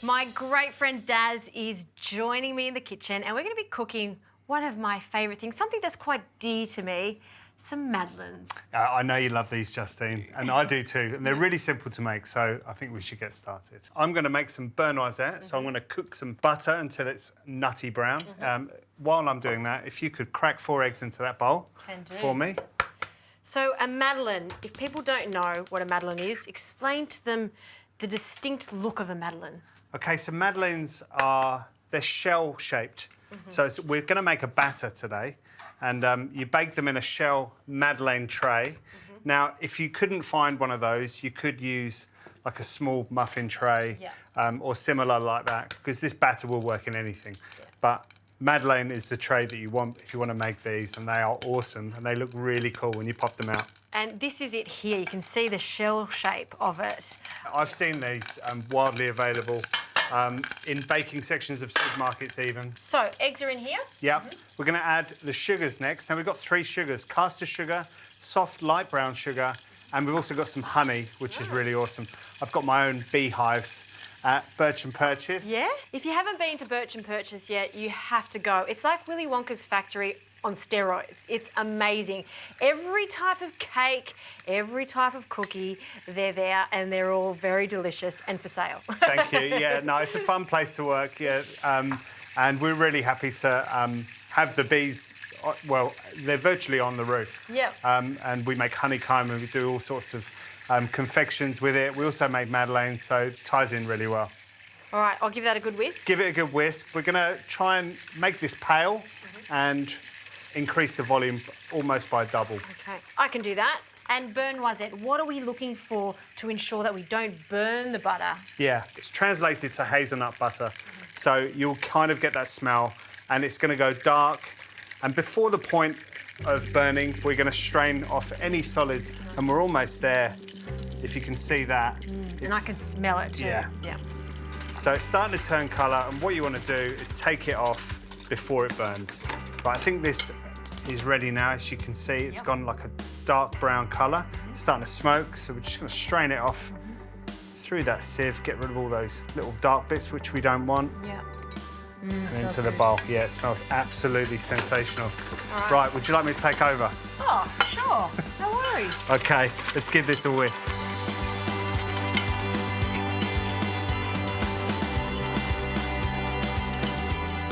My great friend Daz is joining me in the kitchen and we're going to be cooking one of my favourite things, something that's quite dear to me, some Madeleines. I know you love these, Justine, and I do too. And they're really simple to make, so I think we should get started. I'm going to make some beurre noisette, so I'm going to cook some butter until it's nutty brown. While I'm doing that, if you could crack 4 eggs into that bowl for me. So a Madeleine, if people don't know what a Madeleine is, explain to them the distinct look of a Madeleine. OK, so Madeleines they're shell-shaped. So we're going to make a batter today. And you bake them in a shell Madeleine tray. Now, if you couldn't find one of those, you could use like a small muffin tray or similar like that, because this batter will work in anything. But Madeleine is the tray that you want if you want to make these, and they are awesome, and they look really cool when you pop them out. And this is it here. You can see the shell shape of it. I've seen these widely available in baking sections of supermarkets even. So, eggs are in here? Yeah. We're going to add the sugars next. Now, we've got 3 sugars: caster sugar, soft light brown sugar, and we've also got some honey, which is really awesome. I've got my own beehives at Birch and Purchase. Yeah? If you haven't been to Birch and Purchase yet, you have to go. It's like Willy Wonka's factory on steroids. It's amazing. Every type of cake, every type of cookie, they're there, and they're all very delicious and for sale. Thank you. Yeah, no, it's a fun place to work. Yeah, and we're really happy to have the bees. Well, they're virtually on the roof. Yeah. And we make honeycomb, and we do all sorts of confections with it. We also make Madeleines, so it ties in really well. All right, I'll give that a good whisk. Give it a good whisk. We're going to try and make this pale and increase the volume almost by double. OK, I can do that. And beurre noisette, what are we looking for to ensure that we don't burn the butter? Yeah, it's translated to hazelnut butter. So you'll kind of get that smell, and it's going to go dark. And before the point of burning, we're going to strain off any solids, and we're almost there. If you can see that. And I can smell it too. Yeah. So it's starting to turn colour, and what you want to do is take it off before it burns. But I think this is ready now. As you can see, it's gone like a dark brown colour. It's starting to smoke, so we're just going to strain it off through that sieve, get rid of all those little dark bits which we don't want. Yeah. And into the bowl. Yeah, it smells absolutely sensational. Right, would you like me to take over? Oh, sure. No worries. OK, let's give this a whisk.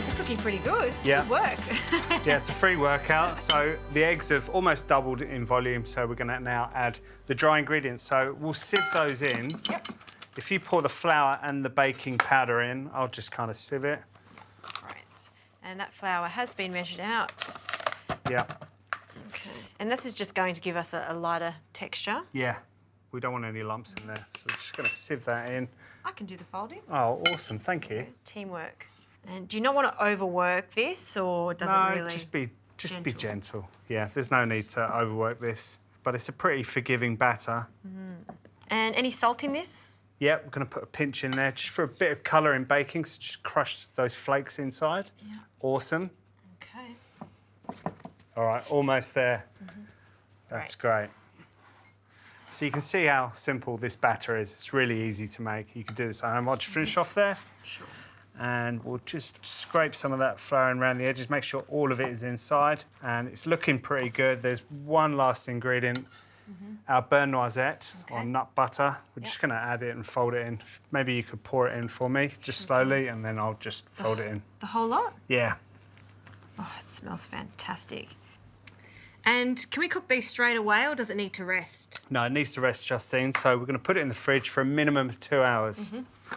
It's looking pretty good. Yeah. Good work. Yeah, it's a free workout. So the eggs have almost doubled in volume, so we're going to now add the dry ingredients. So we'll sieve those in. Yep. If you pour the flour and the baking powder in, I'll just kind of sieve it. Right. And that flour has been measured out. Yeah. OK. And this is just going to give us a lighter texture. Yeah. We don't want any lumps in there, so we're just going to sieve that in. I can do the folding. Oh, awesome. Thank you. Teamwork. And do you not want to overwork this, or does it really? Just be gentle. Yeah, there's no need to overwork this, but it's a pretty forgiving batter. And any salt in this? Yeah, we're going to put a pinch in there just for a bit of colour in baking, so just crush those flakes inside. Yeah. Awesome. OK. All right, almost there. That's great. So you can see how simple this batter is. It's really easy to make. You can do this at home. I'll just finish off there. Sure. And we'll just scrape some of that flour around the edges, make sure all of it is inside. And it's looking pretty good. There's one last ingredient, our beurre noisette or nut butter. We're just going to add it and fold it in. Maybe you could pour it in for me, just slowly, and then I'll just fold it in. The whole lot? Yeah. Oh, it smells fantastic. And can we cook these straight away, or does it need to rest? No, it needs to rest, Justine. So we're going to put it in the fridge for a minimum of 2 hours.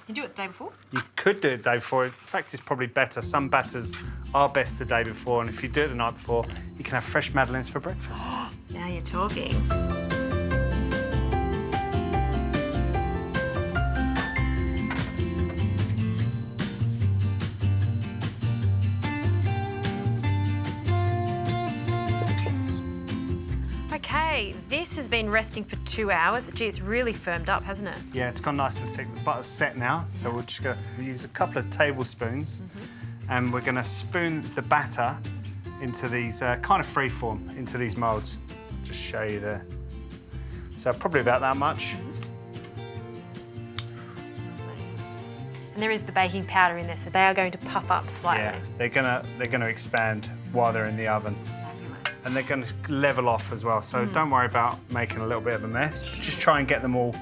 You do it the day before? You could do it the day before. In fact, it's probably better. Some batters are best the day before, and if you do it the night before, you can have fresh Madeleines for breakfast. Now you're talking. OK, this has been resting for 2 hours. Gee, it's really firmed up, hasn't it? Yeah, it's gone nice and thick. The butter's set now, so we're just going to use a couple of tablespoons, and we're going to spoon the batter into these kind of free form, into these moulds. Just show you there. So probably about that much. And there is the baking powder in there, so they are going to puff up slightly. Yeah, they're gonna expand while they're in the oven. Fabulous. And they're gonna level off as well, so don't worry about making a little bit of a mess. Just try and get them all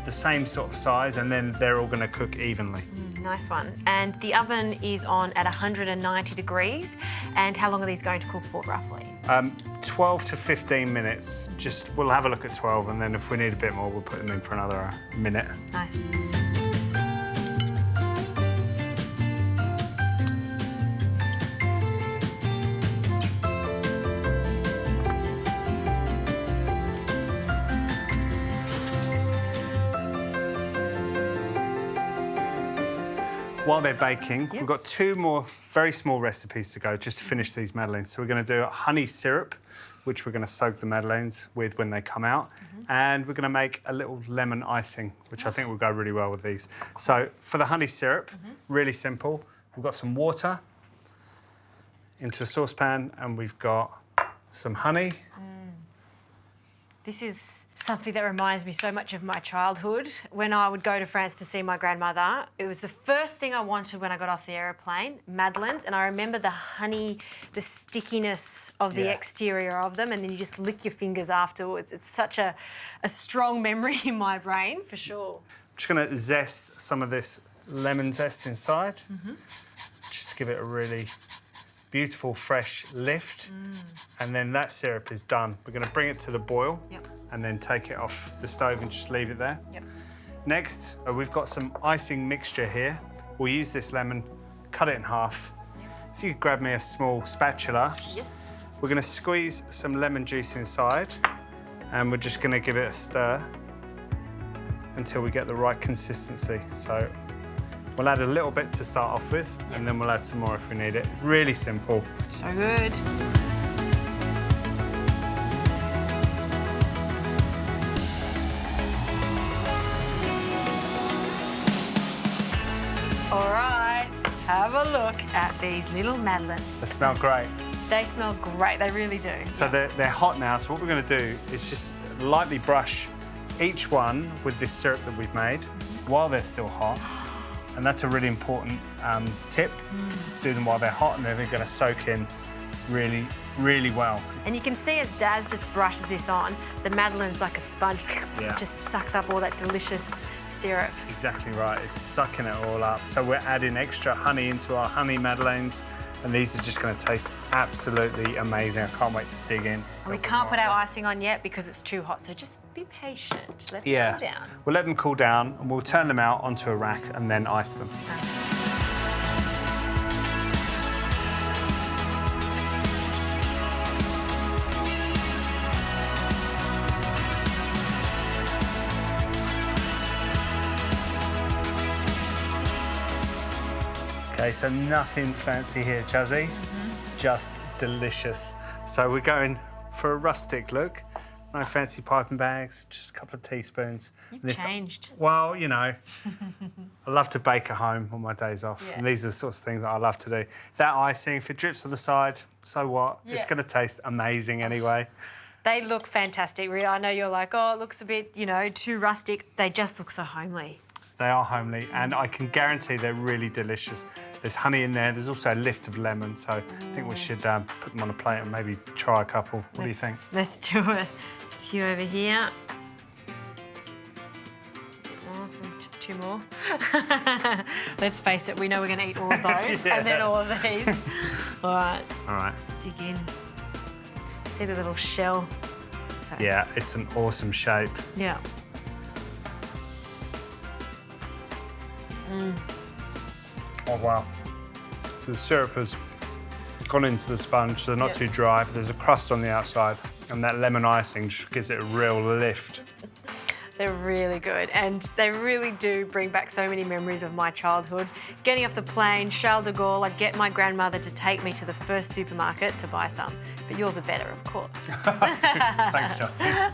the same sort of size, and then they're all gonna cook evenly. Nice one. And the oven is on at 190 degrees. And how long are these going to cook for, roughly? 12 to 15 minutes. We'll have a look at 12, and then if we need a bit more, we'll put them in for another minute. Nice. While they're baking, we've got 2 more very small recipes to go just to finish these madeleines. So we're going to do a honey syrup, which we're going to soak the madeleines with when they come out. And we're going to make a little lemon icing, which I think will go really well with these. So for the honey syrup, really simple. We've got some water into a saucepan, and we've got some honey. This is something that reminds me so much of my childhood. When I would go to France to see my grandmother, it was the first thing I wanted when I got off the aeroplane, Madeleines, and I remember the honey, the stickiness of the exterior of them, and then you just lick your fingers afterwards. It's such a strong memory in my brain, for sure. I'm just going to zest some of this lemon zest inside, just to give it a really beautiful, fresh lift. And then that syrup is done. We're going to bring it to the boil and then take it off the stove and just leave it there. Next, we've got some icing mixture here. We'll use this lemon, cut it in half. If you could grab me a small spatula. Yes. We're going to squeeze some lemon juice inside, and we're just going to give it a stir until we get the right consistency. So we'll add a little bit to start off with, and then we'll add some more if we need it. Really simple. So good. All right, have a look at these little madeleines. They smell great. They smell great, they really do. So they're hot now, so what we're going to do is just lightly brush each one with this syrup that we've made while they're still hot. And that's a really important tip. Do them while they're hot, and then they're going to soak in really, really well. And you can see as Daz just brushes this on, the Madeleine's like a sponge. Just sucks up all that delicious syrup. Exactly right, it's sucking it all up. So we're adding extra honey into our honey madeleines, and these are just going to taste absolutely amazing. I can't wait to dig in. And we can't put our icing on yet because it's too hot, so just be patient. Let them cool down. We'll let them cool down, and we'll turn them out onto a rack and then ice them. Okay, so nothing fancy here, Chazzy. Just delicious. So we're going for a rustic look. No fancy piping bags, just a couple of teaspoons. You've changed. Well, you know, I love to bake at home on my days off. Yeah. And these are the sorts of things that I love to do. That icing, if it drips on the side, so what? Yeah. It's going to taste amazing anyway. They look fantastic, Rhea. I know you're like, oh, it looks a bit, you know, too rustic. They just look so homely. They are homely, and I can guarantee they're really delicious. There's honey in there. There's also a lift of lemon, so I think we should put them on a plate and maybe try a couple. What do you think? Let's do it. A few over here. Two more. Let's face it, we know we're going to eat all of those and then all of these. All right. All right. Dig in. See the little shell? So, Yeah, it's an awesome shape. Yeah. Oh, wow. So the syrup has gone into the sponge, so they're not too dry, but there's a crust on the outside, and that lemon icing just gives it a real lift. They're really good, and they really do bring back so many memories of my childhood. Getting off the plane, Charles de Gaulle, I'd get my grandmother to take me to the first supermarket to buy some. But yours are better, of course. Thanks, Justin.